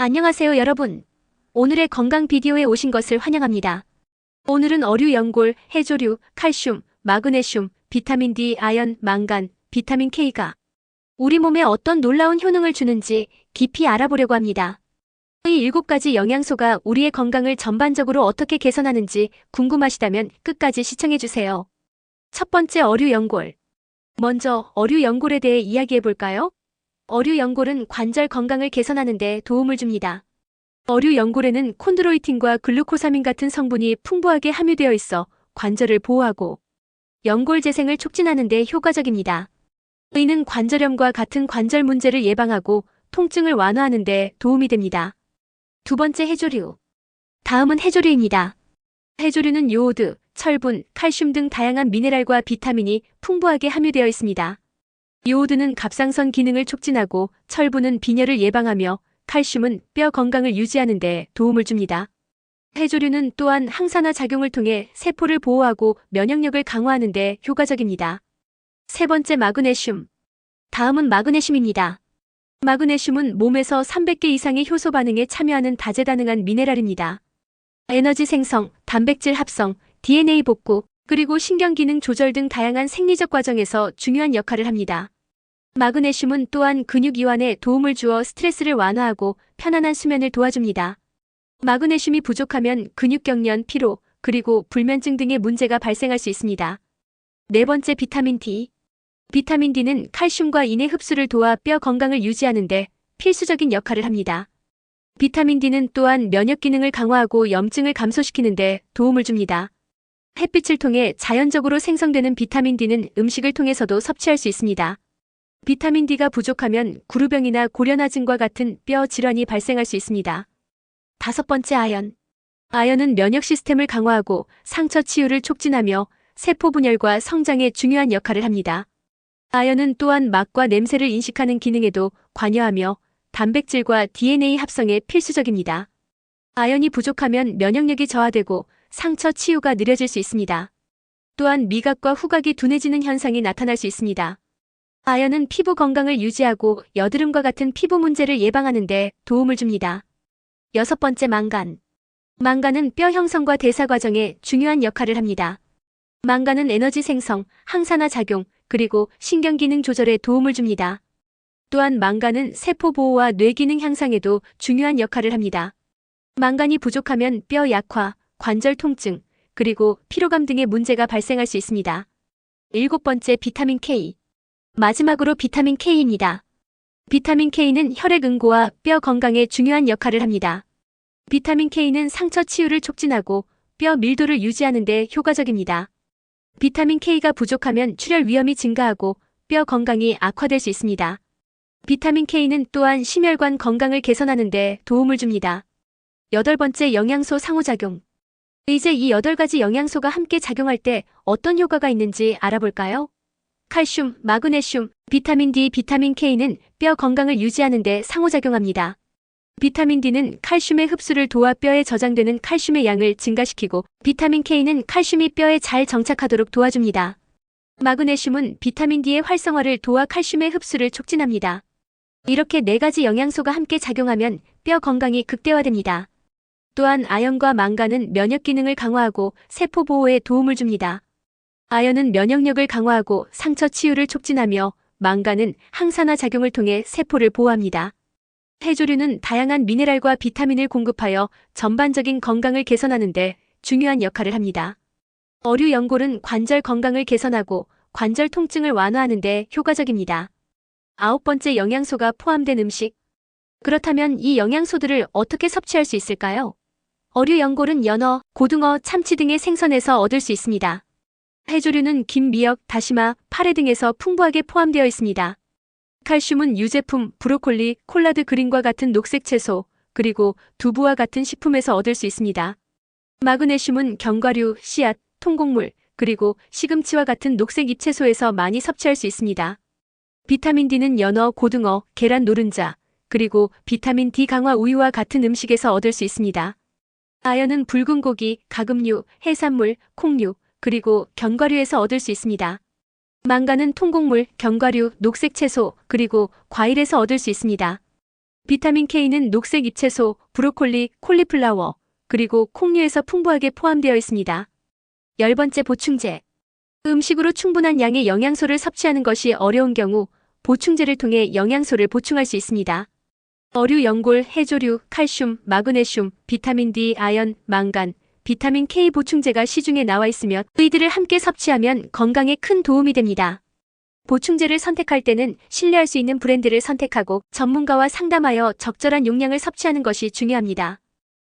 안녕하세요 여러분. 오늘의 건강 비디오에 오신 것을 환영합니다. 오늘은 어류, 연골, 해조류, 칼슘, 마그네슘, 비타민 D, 아연, 망간, 비타민 K가 우리 몸에 어떤 놀라운 효능을 주는지 깊이 알아보려고 합니다. 이 7가지 영양소가 우리의 건강을 전반적으로 어떻게 개선하는지 궁금하시다면 끝까지 시청해주세요. 첫 번째, 어류, 연골. 먼저 어류, 연골에 대해 이야기해볼까요? 어류, 연골은 관절 건강을 개선하는 데 도움을 줍니다. 어류, 연골에는 콘드로이틴과 글루코사민 같은 성분이 풍부하게 함유되어 있어 관절을 보호하고 연골 재생을 촉진하는 데 효과적입니다. 이는 관절염과 같은 관절 문제를 예방하고 통증을 완화하는 데 도움이 됩니다. 두 번째, 해조류. 다음은 해조류입니다. 해조류는 요오드, 철분, 칼슘 등 다양한 미네랄과 비타민이 풍부하게 함유되어 있습니다. 요오드는 갑상선 기능을 촉진하고 철분은 빈혈을 예방하며 칼슘은 뼈 건강을 유지하는 데 도움을 줍니다. 해조류는 또한 항산화 작용을 통해 세포를 보호하고 면역력을 강화하는 데 효과적입니다. 세 번째, 마그네슘. 다음은 마그네슘입니다. 마그네슘은 몸에서 300개 이상의 효소 반응에 참여하는 다재다능한 미네랄입니다. 에너지 생성, 단백질 합성, DNA 복구, 그리고 신경기능 조절 등 다양한 생리적 과정에서 중요한 역할을 합니다. 마그네슘은 또한 근육 이완에 도움을 주어 스트레스를 완화하고 편안한 수면을 도와줍니다. 마그네슘이 부족하면 근육경련, 피로, 그리고 불면증 등의 문제가 발생할 수 있습니다. 네 번째, 비타민 D. 비타민 D는 칼슘과 인의 흡수를 도와 뼈 건강을 유지하는 데 필수적인 역할을 합니다. 비타민 D는 또한 면역 기능을 강화하고 염증을 감소시키는 데 도움을 줍니다. 햇빛을 통해 자연적으로 생성되는 비타민 D는 음식을 통해서도 섭취할 수 있습니다. 비타민 D가 부족하면 구루병이나 고련화증과 같은 뼈 질환이 발생할 수 있습니다. 다섯 번째, 아연. 아연은 면역 시스템을 강화하고 상처 치유를 촉진하며 세포 분열과 성장에 중요한 역할을 합니다. 아연은 또한 맛과 냄새를 인식하는 기능에도 관여하며 단백질과 DNA 합성에 필수적입니다. 아연이 부족하면 면역력이 저하되고 상처 치유가 느려질 수 있습니다. 또한 미각과 후각이 둔해지는 현상이 나타날 수 있습니다. 아연은 피부 건강을 유지하고 여드름과 같은 피부 문제를 예방하는 데 도움을 줍니다. 여섯 번째, 망간. 망간은 뼈 형성과 대사 과정에 중요한 역할을 합니다. 망간은 에너지 생성, 항산화 작용, 그리고 신경기능 조절에 도움을 줍니다. 또한 망간은 세포 보호와 뇌 기능 향상에도 중요한 역할을 합니다. 망간이 부족하면 뼈 약화, 관절 통증, 그리고 피로감 등의 문제가 발생할 수 있습니다. 일곱 번째, 비타민 K. 마지막으로 비타민 K입니다. 비타민 K는 혈액 응고와 뼈 건강에 중요한 역할을 합니다. 비타민 K는 상처 치유를 촉진하고 뼈 밀도를 유지하는 데 효과적입니다. 비타민 K가 부족하면 출혈 위험이 증가하고 뼈 건강이 악화될 수 있습니다. 비타민 K는 또한 심혈관 건강을 개선하는 데 도움을 줍니다. 여덟 번째, 영양소 상호작용. 이제 이 8가지 영양소가 함께 작용할 때 어떤 효과가 있는지 알아볼까요? 칼슘, 마그네슘, 비타민 D, 비타민 K는 뼈 건강을 유지하는 데 상호작용합니다. 비타민 D는 칼슘의 흡수를 도와 뼈에 저장되는 칼슘의 양을 증가시키고 비타민 K는 칼슘이 뼈에 잘 정착하도록 도와줍니다. 마그네슘은 비타민 D의 활성화를 도와 칼슘의 흡수를 촉진합니다. 이렇게 4가지 영양소가 함께 작용하면 뼈 건강이 극대화됩니다. 또한 아연과 망간은 면역 기능을 강화하고 세포 보호에 도움을 줍니다. 아연은 면역력을 강화하고 상처 치유를 촉진하며 망간은 항산화 작용을 통해 세포를 보호합니다. 해조류는 다양한 미네랄과 비타민을 공급하여 전반적인 건강을 개선하는 데 중요한 역할을 합니다. 어류, 연골은 관절 건강을 개선하고 관절 통증을 완화하는 데 효과적입니다. 아홉 번째, 영양소가 포함된 음식. 그렇다면 이 영양소들을 어떻게 섭취할 수 있을까요? 어류, 연골은 연어, 고등어, 참치 등의 생선에서 얻을 수 있습니다. 해조류는 김, 미역, 다시마, 파래 등에서 풍부하게 포함되어 있습니다. 칼슘은 유제품, 브로콜리, 콜라드 그린과 같은 녹색 채소, 그리고 두부와 같은 식품에서 얻을 수 있습니다. 마그네슘은 견과류, 씨앗, 통곡물, 그리고 시금치와 같은 녹색 잎채소에서 많이 섭취할 수 있습니다. 비타민 D는 연어, 고등어, 계란 노른자, 그리고 비타민 D 강화 우유와 같은 음식에서 얻을 수 있습니다. 아연은 붉은 고기, 가금류, 해산물, 콩류, 그리고 견과류에서 얻을 수 있습니다. 망간은 통곡물, 견과류, 녹색 채소, 그리고 과일에서 얻을 수 있습니다. 비타민 K는 녹색 잎채소, 브로콜리, 콜리플라워, 그리고 콩류에서 풍부하게 포함되어 있습니다. 10번째 보충제. 음식으로 충분한 양의 영양소를 섭취하는 것이 어려운 경우 보충제를 통해 영양소를 보충할 수 있습니다. 어류, 연골, 해조류, 칼슘, 마그네슘, 비타민 D, 아연, 망간, 비타민 K 보충제가 시중에 나와 있으며 이들을 함께 섭취하면 건강에 큰 도움이 됩니다. 보충제를 선택할 때는 신뢰할 수 있는 브랜드를 선택하고 전문가와 상담하여 적절한 용량을 섭취하는 것이 중요합니다.